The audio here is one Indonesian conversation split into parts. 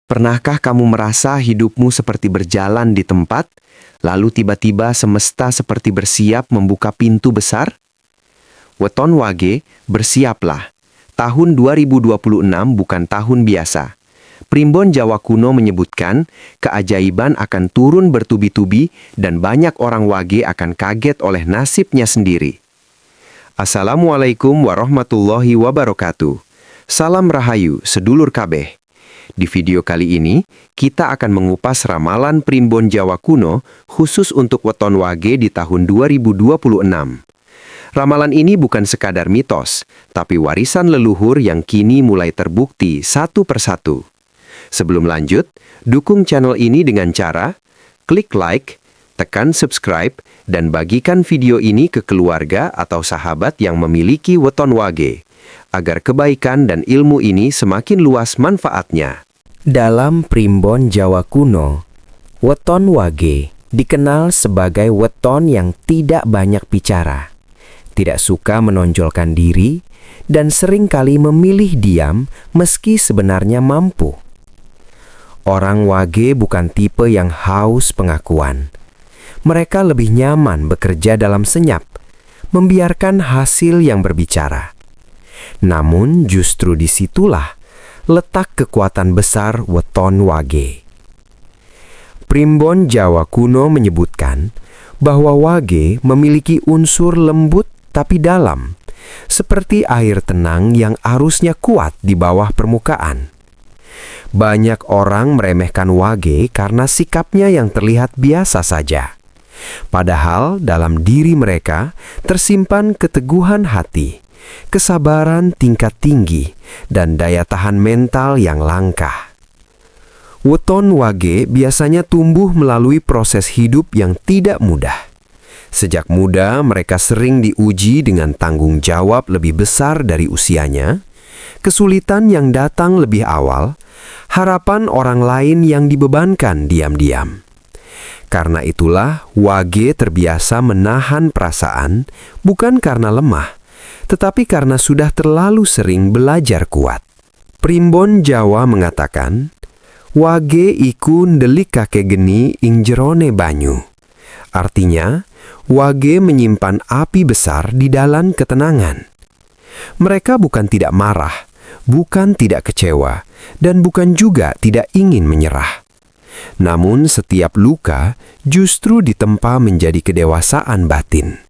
Pernahkah kamu merasa hidupmu seperti berjalan di tempat, lalu tiba-tiba semesta seperti bersiap membuka pintu besar? Weton Wage, bersiaplah. Tahun 2026 bukan tahun biasa. Primbon Jawa kuno menyebutkan, keajaiban akan turun bertubi-tubi dan banyak orang Wage akan kaget oleh nasibnya sendiri. Assalamualaikum warahmatullahi wabarakatuh. Salam Rahayu, sedulur kabeh. Di video kali ini, kita akan mengupas ramalan Primbon Jawa kuno khusus untuk weton Wage di tahun 2026. Ramalan ini bukan sekadar mitos, tapi warisan leluhur yang kini mulai terbukti satu persatu. Sebelum lanjut, dukung channel ini dengan cara klik like, tekan subscribe, dan bagikan video ini ke keluarga atau sahabat yang memiliki weton Wage, agar kebaikan dan ilmu ini semakin luas manfaatnya. Dalam Primbon Jawa kuno, weton Wage dikenal sebagai weton yang tidak banyak bicara, tidak suka menonjolkan diri, dan seringkali memilih diam meski sebenarnya mampu. Orang Wage bukan tipe yang haus pengakuan. Mereka lebih nyaman bekerja dalam senyap, membiarkan hasil yang berbicara. Namun justru disitulah letak kekuatan besar weton Wage. Primbon Jawa kuno menyebutkan bahwa Wage memiliki unsur lembut tapi dalam, seperti air tenang yang arusnya kuat di bawah permukaan. Banyak orang meremehkan Wage karena sikapnya yang terlihat biasa saja. Padahal dalam diri mereka tersimpan keteguhan hati, kesabaran tingkat tinggi, dan daya tahan mental yang langka. Weton Wage biasanya tumbuh melalui proses hidup yang tidak mudah. Sejak muda mereka sering diuji dengan tanggung jawab lebih besar dari usianya, kesulitan yang datang lebih awal, harapan orang lain yang dibebankan diam-diam. Karena itulah Wage terbiasa menahan perasaan bukan karena lemah, tetapi karena sudah terlalu sering belajar kuat. Primbon Jawa mengatakan, Wage iku ndelik kake geni ing jerone banyu. Artinya, Wage menyimpan api besar di dalam ketenangan. Mereka bukan tidak marah, bukan tidak kecewa, dan bukan juga tidak ingin menyerah. Namun setiap luka justru ditempa menjadi kedewasaan batin.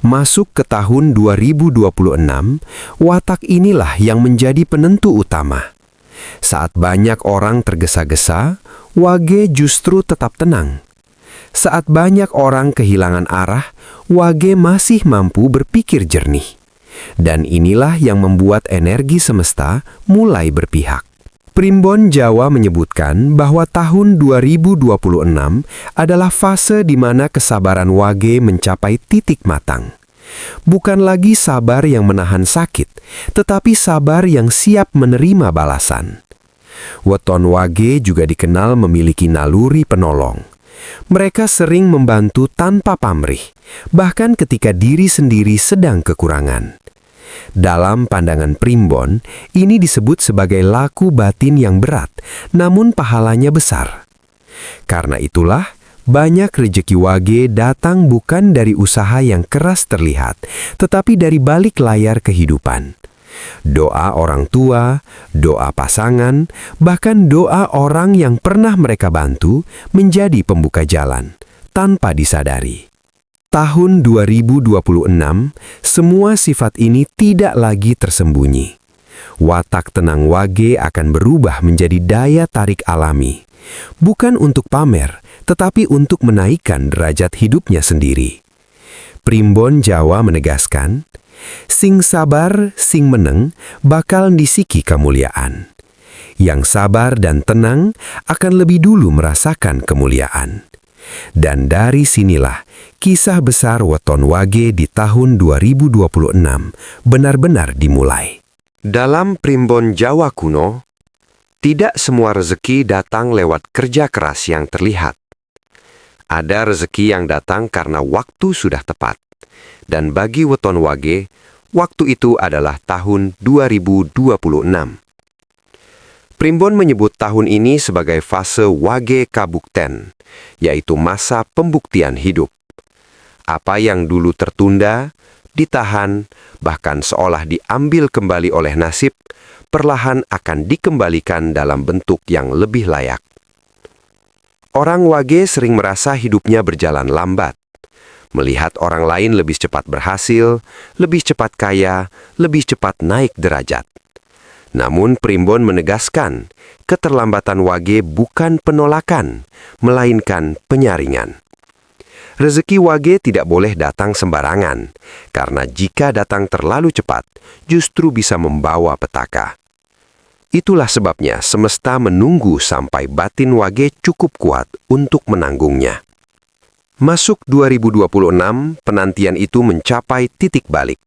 Masuk ke tahun 2026, watak inilah yang menjadi penentu utama. Saat banyak orang tergesa-gesa, Wage justru tetap tenang. Saat banyak orang kehilangan arah, Wage masih mampu berpikir jernih. Dan inilah yang membuat energi semesta mulai berpihak. Primbon Jawa menyebutkan bahwa tahun 2026 adalah fase di mana kesabaran Wage mencapai titik matang. Bukan lagi sabar yang menahan sakit, tetapi sabar yang siap menerima balasan. Weton Wage juga dikenal memiliki naluri penolong. Mereka sering membantu tanpa pamrih, bahkan ketika diri sendiri sedang kekurangan. Dalam pandangan Primbon, ini disebut sebagai laku batin yang berat, namun pahalanya besar. Karena itulah, banyak rejeki Wage datang bukan dari usaha yang keras terlihat, tetapi dari balik layar kehidupan. Doa orang tua, doa pasangan, bahkan doa orang yang pernah mereka bantu menjadi pembuka jalan, tanpa disadari. Tahun 2026, semua sifat ini tidak lagi tersembunyi. Watak tenang Wage akan berubah menjadi daya tarik alami. Bukan untuk pamer, tetapi untuk menaikkan derajat hidupnya sendiri. Primbon Jawa menegaskan, sing sabar, sing meneng, bakal disiki kemuliaan. Yang sabar dan tenang akan lebih dulu merasakan kemuliaan. Dan dari sinilah kisah besar weton Wage di tahun 2026 benar-benar dimulai. Dalam Primbon Jawa kuno, tidak semua rezeki datang lewat kerja keras yang terlihat. Ada rezeki yang datang karena waktu sudah tepat. Dan bagi weton Wage, waktu itu adalah tahun 2026. Primbon menyebut tahun ini sebagai fase wage kabukten, yaitu masa pembuktian hidup. Apa yang dulu tertunda, ditahan, bahkan seolah diambil kembali oleh nasib, perlahan akan dikembalikan dalam bentuk yang lebih layak. Orang wage sering merasa hidupnya berjalan lambat. Melihat orang lain lebih cepat berhasil, lebih cepat kaya, lebih cepat naik derajat. Namun Primbon menegaskan, keterlambatan wage bukan penolakan, melainkan penyaringan. Rezeki wage tidak boleh datang sembarangan, karena jika datang terlalu cepat, justru bisa membawa petaka. Itulah sebabnya semesta menunggu sampai batin wage cukup kuat untuk menanggungnya. Masuk 2026, penantian itu mencapai titik balik.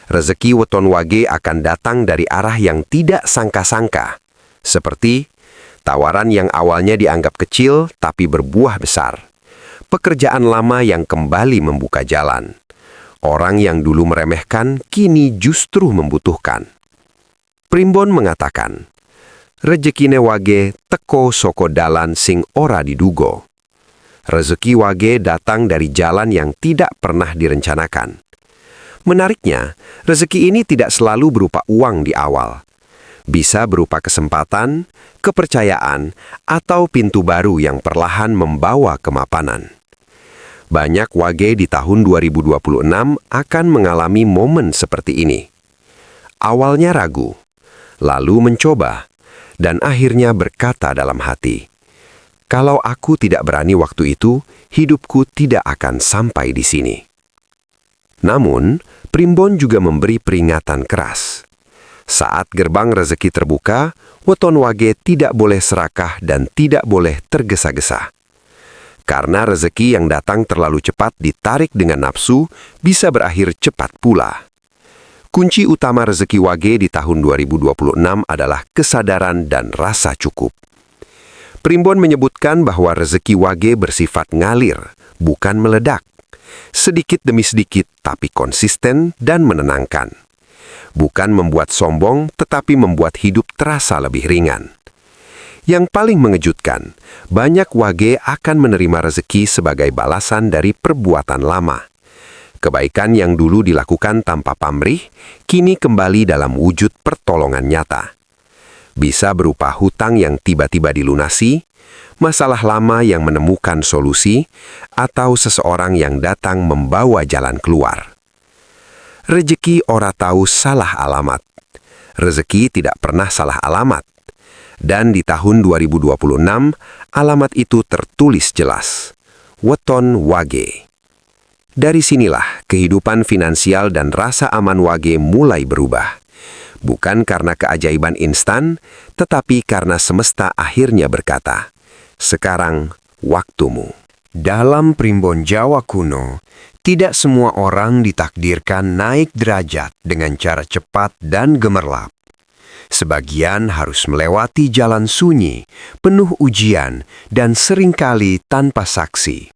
Rezeki weton wage akan datang dari arah yang tidak sangka-sangka, seperti tawaran yang awalnya dianggap kecil tapi berbuah besar, pekerjaan lama yang kembali membuka jalan, orang yang dulu meremehkan kini justru membutuhkan. Primbon mengatakan, rezekine wage teko soko dalan sing ora didugo. Rezeki wage datang dari jalan yang tidak pernah direncanakan. Menariknya, rezeki ini tidak selalu berupa uang di awal. Bisa berupa kesempatan, kepercayaan, atau pintu baru yang perlahan membawa kemapanan. Banyak wage di tahun 2026 akan mengalami momen seperti ini. Awalnya ragu, lalu mencoba, dan akhirnya berkata dalam hati, "Kalau aku tidak berani waktu itu, hidupku tidak akan sampai di sini." Namun, Primbon juga memberi peringatan keras. Saat gerbang rezeki terbuka, weton wage tidak boleh serakah dan tidak boleh tergesa-gesa. Karena rezeki yang datang terlalu cepat ditarik dengan nafsu, bisa berakhir cepat pula. Kunci utama rezeki wage di tahun 2026 adalah kesadaran dan rasa cukup. Primbon menyebutkan bahwa rezeki wage bersifat ngalir, bukan meledak. Sedikit demi sedikit, tapi konsisten dan menenangkan. Bukan membuat sombong, tetapi membuat hidup terasa lebih ringan. Yang paling mengejutkan, banyak wage akan menerima rezeki sebagai balasan dari perbuatan lama. Kebaikan yang dulu dilakukan tanpa pamrih, kini kembali dalam wujud pertolongan nyata. Bisa berupa hutang yang tiba-tiba dilunasi, masalah lama yang menemukan solusi, atau seseorang yang datang membawa jalan keluar. Rezeki ora tahu salah alamat. Rezeki tidak pernah salah alamat. Dan di tahun 2026, alamat itu tertulis jelas. Weton wage. Dari sinilah kehidupan finansial dan rasa aman wage mulai berubah. Bukan karena keajaiban instan, tetapi karena semesta akhirnya berkata, "Sekarang waktumu." Dalam primbon Jawa kuno, tidak semua orang ditakdirkan naik derajat dengan cara cepat dan gemerlap. Sebagian harus melewati jalan sunyi, penuh ujian, dan seringkali tanpa saksi.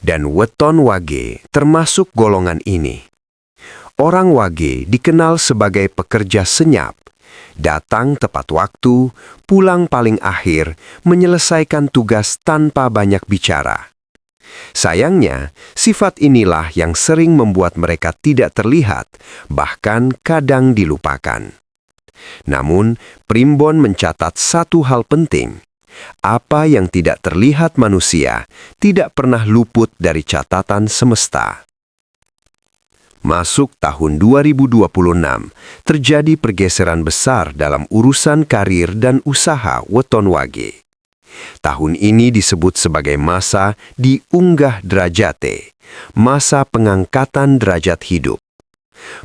Dan weton wage termasuk golongan ini. Orang wage dikenal sebagai pekerja senyap, datang tepat waktu, pulang paling akhir, menyelesaikan tugas tanpa banyak bicara. Sayangnya, sifat inilah yang sering membuat mereka tidak terlihat, bahkan kadang dilupakan. Namun, Primbon mencatat satu hal penting. Apa yang tidak terlihat manusia tidak pernah luput dari catatan semesta. Masuk tahun 2026, terjadi pergeseran besar dalam urusan karir dan usaha weton wage. Tahun ini disebut sebagai masa diunggah derajate, masa pengangkatan derajat hidup.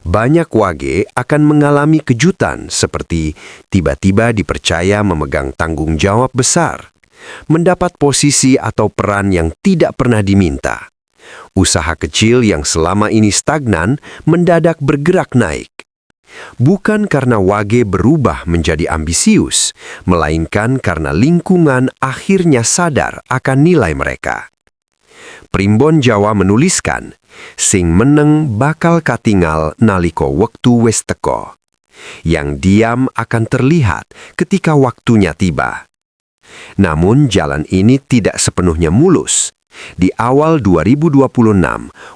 Banyak wage akan mengalami kejutan seperti tiba-tiba dipercaya memegang tanggung jawab besar, mendapat posisi atau peran yang tidak pernah diminta. Usaha kecil yang selama ini stagnan mendadak bergerak naik. Bukan karena wage berubah menjadi ambisius, melainkan karena lingkungan akhirnya sadar akan nilai mereka. Primbon Jawa menuliskan, "Sing meneng bakal katingal naliko wektu wis teko." Yang diam akan terlihat ketika waktunya tiba. Namun jalan ini tidak sepenuhnya mulus. Di awal 2026,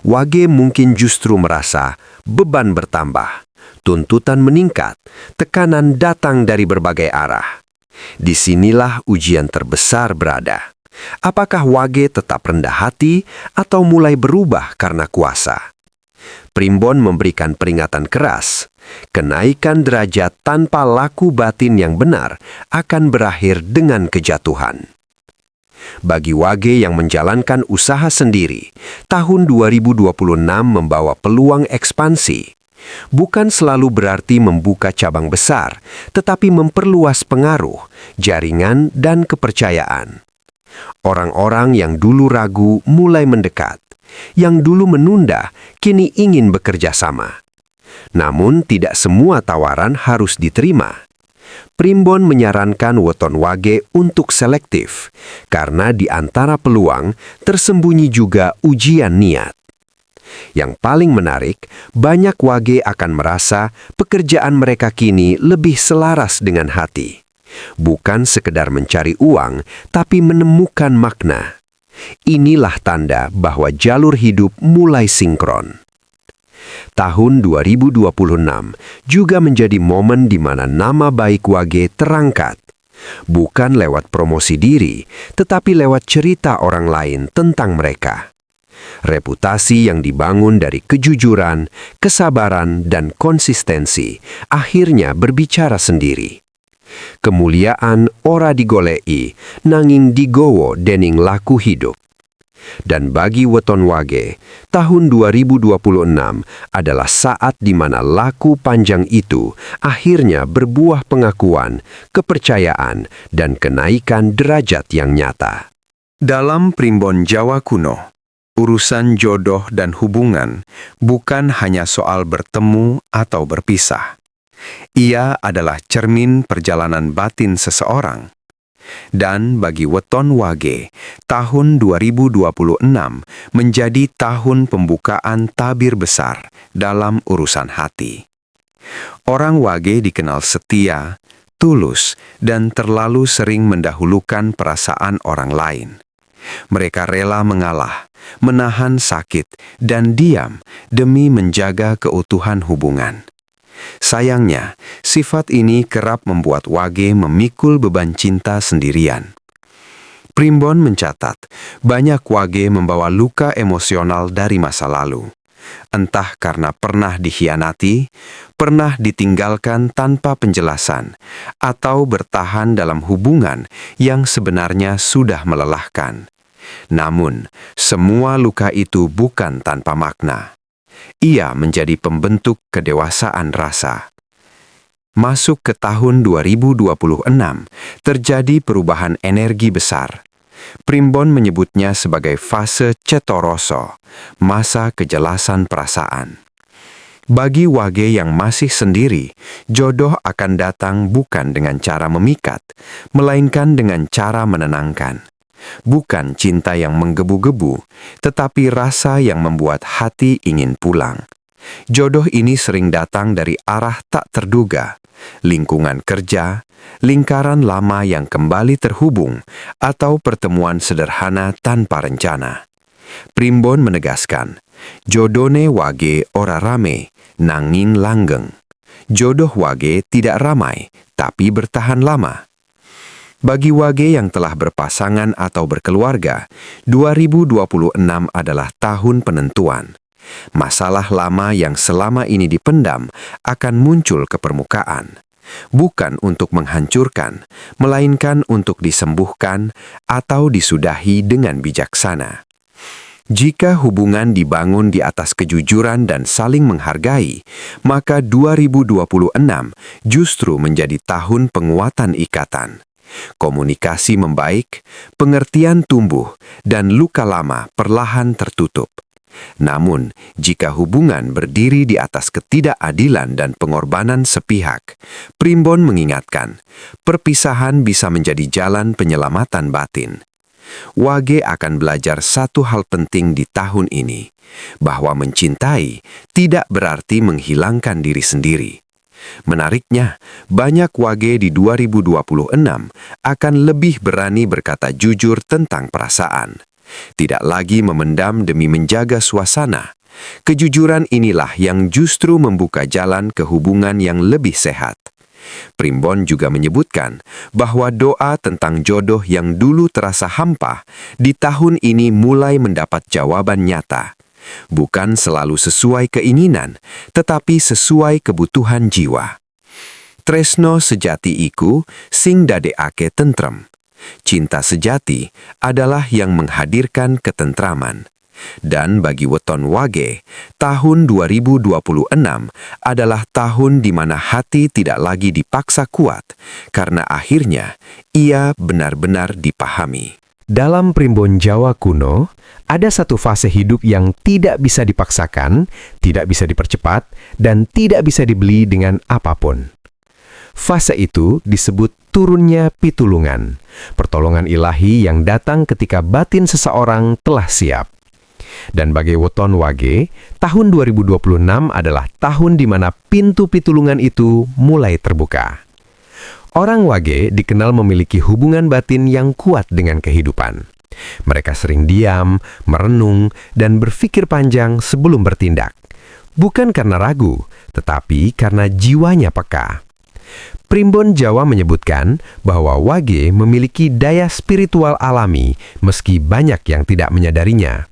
Wage mungkin justru merasa beban bertambah, tuntutan meningkat, tekanan datang dari berbagai arah. Disinilah ujian terbesar berada. Apakah Wage tetap rendah hati atau mulai berubah karena kuasa? Primbon memberikan peringatan keras. Kenaikan derajat tanpa laku batin yang benar akan berakhir dengan kejatuhan. Bagi Wage yang menjalankan usaha sendiri, tahun 2026 membawa peluang ekspansi. Bukan selalu berarti membuka cabang besar, tetapi memperluas pengaruh, jaringan, dan kepercayaan. Orang-orang yang dulu ragu mulai mendekat. Yang dulu menunda, kini ingin bekerja sama. Namun tidak semua tawaran harus diterima. Primbon menyarankan weton Wage untuk selektif, karena di antara peluang tersembunyi juga ujian niat. Yang paling menarik, banyak Wage akan merasa pekerjaan mereka kini lebih selaras dengan hati. Bukan sekedar mencari uang, tapi menemukan makna. Inilah tanda bahwa jalur hidup mulai sinkron. Tahun 2026 juga menjadi momen di mana nama baik Wage terangkat. Bukan lewat promosi diri, tetapi lewat cerita orang lain tentang mereka. Reputasi yang dibangun dari kejujuran, kesabaran, dan konsistensi akhirnya berbicara sendiri. Kemuliaan ora digolei, nanging digowo dening laku hidup. Dan bagi weton Wage, tahun 2026 adalah saat di mana laku panjang itu akhirnya berbuah pengakuan, kepercayaan, dan kenaikan derajat yang nyata. Dalam primbon Jawa kuno, urusan jodoh dan hubungan bukan hanya soal bertemu atau berpisah. Ia adalah cermin perjalanan batin seseorang. Dan bagi weton Wage, tahun 2026 menjadi tahun pembukaan tabir besar dalam urusan hati. Orang Wage dikenal setia, tulus, dan terlalu sering mendahulukan perasaan orang lain. Mereka rela mengalah, menahan sakit, dan diam demi menjaga keutuhan hubungan. Sayangnya, sifat ini kerap membuat Wage memikul beban cinta sendirian. Primbon mencatat, banyak Wage membawa luka emosional dari masa lalu. Entah karena pernah dikhianati, pernah ditinggalkan tanpa penjelasan, atau bertahan dalam hubungan yang sebenarnya sudah melelahkan. Namun, semua luka itu bukan tanpa makna. Ia menjadi pembentuk kedewasaan rasa. Masuk ke tahun 2026, terjadi perubahan energi besar. Primbon menyebutnya sebagai fase cetoroso, masa kejelasan perasaan. Bagi Wage yang masih sendiri, jodoh akan datang bukan dengan cara memikat, melainkan dengan cara menenangkan. Bukan cinta yang menggebu-gebu, tetapi rasa yang membuat hati ingin pulang. Jodoh ini sering datang dari arah tak terduga, lingkungan kerja, lingkaran lama yang kembali terhubung, atau pertemuan sederhana tanpa rencana. Primbon menegaskan, jodone Wage ora rame, nanging langgeng. Jodoh Wage tidak ramai, tapi bertahan lama. Bagi Wage yang telah berpasangan atau berkeluarga, 2026 adalah tahun penentuan. Masalah lama yang selama ini dipendam akan muncul ke permukaan. Bukan untuk menghancurkan, melainkan untuk disembuhkan atau disudahi dengan bijaksana. Jika hubungan dibangun di atas kejujuran dan saling menghargai, maka 2026 justru menjadi tahun penguatan ikatan. Komunikasi membaik, pengertian tumbuh, dan luka lama perlahan tertutup. Namun, jika hubungan berdiri di atas ketidakadilan dan pengorbanan sepihak, Primbon mengingatkan, perpisahan bisa menjadi jalan penyelamatan batin. Wage akan belajar satu hal penting di tahun ini, bahwa mencintai tidak berarti menghilangkan diri sendiri. Menariknya, banyak wage di 2026 akan lebih berani berkata jujur tentang perasaan. Tidak lagi memendam demi menjaga suasana. Kejujuran inilah yang justru membuka jalan ke hubungan yang lebih sehat. Primbon juga menyebutkan bahwa doa tentang jodoh yang dulu terasa hampa di tahun ini mulai mendapat jawaban nyata. Bukan selalu sesuai keinginan, tetapi sesuai kebutuhan jiwa. Tresno sejati iku sing dadekake tentrem. Cinta sejati adalah yang menghadirkan ketentraman. Dan bagi weton wage, tahun 2026 adalah tahun di mana hati tidak lagi dipaksa kuat, karena akhirnya ia benar-benar dipahami. Dalam primbon Jawa kuno, ada satu fase hidup yang tidak bisa dipaksakan, tidak bisa dipercepat, dan tidak bisa dibeli dengan apapun. Fase itu disebut turunnya pitulungan, pertolongan ilahi yang datang ketika batin seseorang telah siap. Dan bagi weton wage, tahun 2026 adalah tahun di mana pintu pitulungan itu mulai terbuka. Orang wage dikenal memiliki hubungan batin yang kuat dengan kehidupan. Mereka sering diam, merenung, dan berpikir panjang sebelum bertindak. Bukan karena ragu, tetapi karena jiwanya peka. Primbon Jawa menyebutkan bahwa wage memiliki daya spiritual alami meski banyak yang tidak menyadarinya.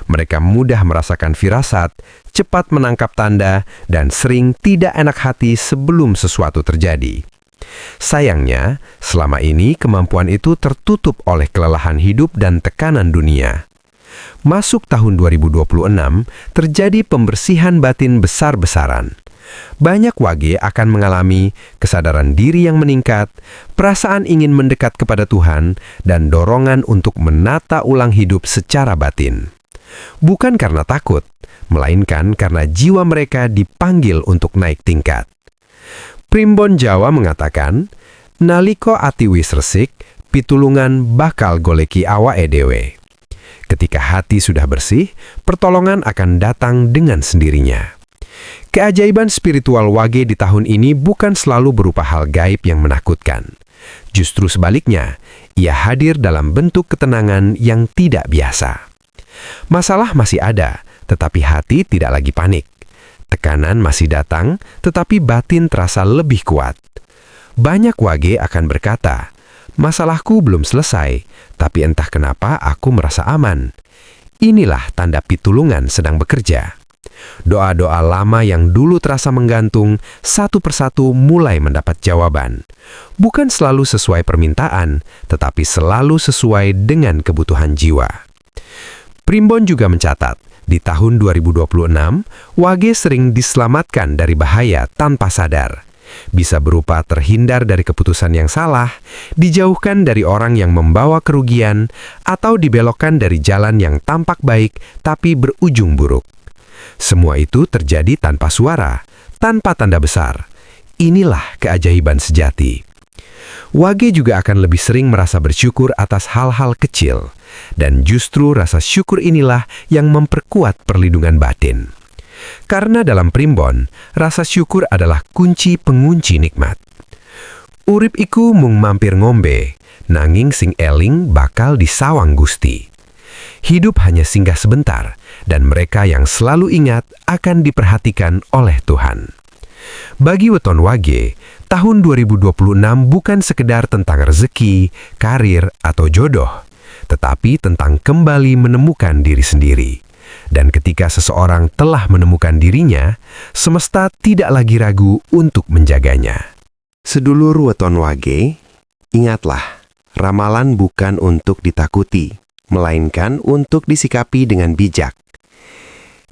Mereka mudah merasakan firasat, cepat menangkap tanda, dan sering tidak enak hati sebelum sesuatu terjadi. Sayangnya, selama ini kemampuan itu tertutup oleh kelelahan hidup dan tekanan dunia. Masuk tahun 2026, terjadi pembersihan batin besar-besaran. Banyak wage akan mengalami kesadaran diri yang meningkat, perasaan ingin mendekat kepada Tuhan, dan dorongan untuk menata ulang hidup secara batin. Bukan karena takut, melainkan karena jiwa mereka dipanggil untuk naik tingkat. Primbon Jawa mengatakan, naliko ati wis resik, pitulungan bakal goleki awake dhewe. Ketika hati sudah bersih, pertolongan akan datang dengan sendirinya. Keajaiban spiritual wage di tahun ini bukan selalu berupa hal gaib yang menakutkan. Justru sebaliknya, ia hadir dalam bentuk ketenangan yang tidak biasa. Masalah masih ada, tetapi hati tidak lagi panik. Tekanan masih datang, tetapi batin terasa lebih kuat. Banyak wage akan berkata, masalahku belum selesai, tapi entah kenapa aku merasa aman. Inilah tanda pitulungan sedang bekerja. Doa-doa lama yang dulu terasa menggantung, satu persatu mulai mendapat jawaban. Bukan selalu sesuai permintaan, tetapi selalu sesuai dengan kebutuhan jiwa. Primbon juga mencatat, di tahun 2026, wage sering diselamatkan dari bahaya tanpa sadar. Bisa berupa terhindar dari keputusan yang salah, dijauhkan dari orang yang membawa kerugian, atau dibelokkan dari jalan yang tampak baik tapi berujung buruk. Semua itu terjadi tanpa suara, tanpa tanda besar. Inilah keajaiban sejati. Wage juga akan lebih sering merasa bersyukur atas hal-hal kecil, dan justru rasa syukur inilah yang memperkuat perlindungan batin. Karena dalam primbon, rasa syukur adalah kunci pengunci nikmat. Urip iku mung mampir ngombe, nanging sing eling bakal disawang Gusti. Hidup hanya singgah sebentar, dan mereka yang selalu ingat akan diperhatikan oleh Tuhan. Bagi weton wage, tahun 2026 bukan sekedar tentang rezeki, karir, atau jodoh, tetapi tentang kembali menemukan diri sendiri. Dan ketika seseorang telah menemukan dirinya, semesta tidak lagi ragu untuk menjaganya. Sedulur weton wage, ingatlah, ramalan bukan untuk ditakuti, melainkan untuk disikapi dengan bijak.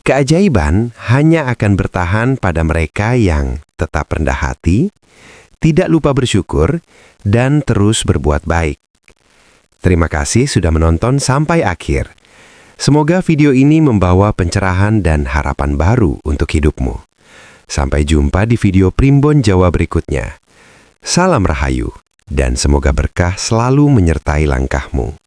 Keajaiban hanya akan bertahan pada mereka yang tetap rendah hati, tidak lupa bersyukur, dan terus berbuat baik. Terima kasih sudah menonton sampai akhir. Semoga video ini membawa pencerahan dan harapan baru untuk hidupmu. Sampai jumpa di video Primbon Jawa berikutnya. Salam Rahayu, dan semoga berkah selalu menyertai langkahmu.